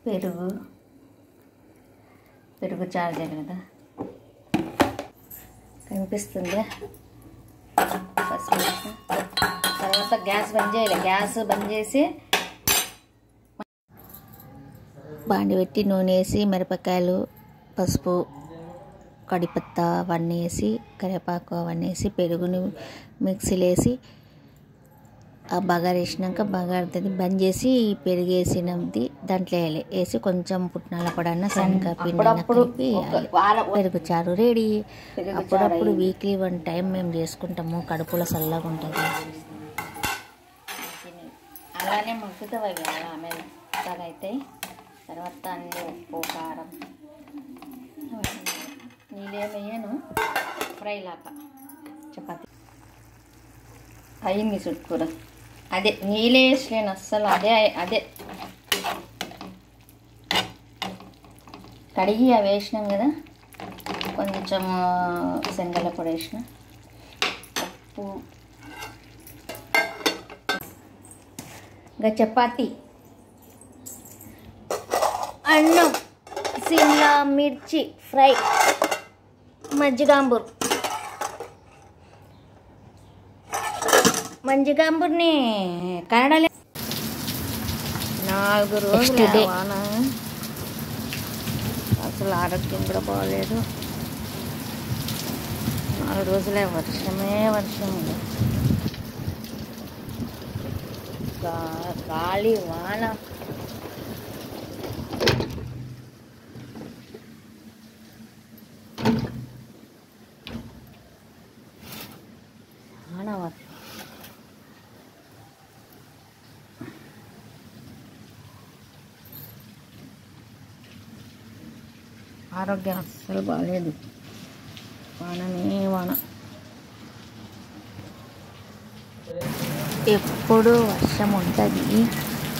పెరుగు చార్జర్ కదా కనిపిస్తుంది. తర్వాత గ్యాస్ బంద్ చేయాలి. గ్యాస్ బంద్ చేసి బాండి పెట్టి నూనె వేసి మిరపకాయలు, పసుపు, కడిపత్తా అవన్నీ వేసి కరివేపాకు అవన్నీ వేసి పెరుగుని మిక్సీలో వేసి ఆ బగారు వేసినాక బగారుతుంది బంద్ చేసి పెరుగు వేసినది దాంట్లో వేయాలి. వేసి కొంచెం పుట్నాల పొడన్న శనగపిండి కలిపి పెరుగు చారు రెడీ. అప్పుడప్పుడు వీక్లీ 1 టైం మేము చేసుకుంటాము. కడుపులో చల్లగా ఉంటుంది. అలానే మగ్గుతాయి కదా మెత్తగా అవుతాయి. తర్వాత అన్నీ ఉప్పు కారం నీళ్ళేమయ్యాను ఫ్రై లాగా చపాతి అయింది. చుట్టూర అదే నీళ్ళే వేసలేను అస్సలు. అదే కడిగి అవి వేసినాం కదా, కొంచెం శనగల పొడి వేసిన, ఉప్పు, ఇంకా చపాతి, అన్నం, సిమ్లా మిర్చి ఫ్రై, మంజిగాంబూర్ని కన్నడలే 4 రోజులు వాన. అసలు ఆరోగ్యం కూడా బాగలేదు. 4 రోజులే వర్షం. గాలి వాన. ఆరోగ్యం అస్సలు బాగాలేదు. వాన ఎప్పుడు వర్షం ఉంటుంది.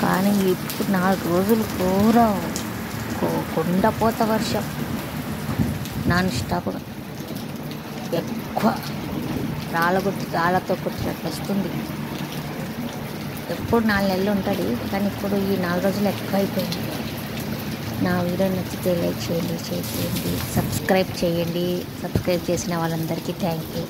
కానీ ఇప్పుడు 4 రోజులు పూరా కుండపోత వర్షం నాన్ స్టాప్గా ఎక్కువ రాళ్ళతో కొట్టినట్టు వస్తుంది. ఎప్పుడు 4 నెలలు ఉంటుంది కానీ ఇప్పుడు ఈ 4 రోజులు ఎక్కువ అయిపోయింది. నా వీడియో నచ్చితే లైక్ చేయండి, షేర్ చేయండి, సబ్స్క్రైబ్ చేయండి. సబ్స్క్రైబ్ చేసిన వాళ్ళందరికీ థ్యాంక్ యూ.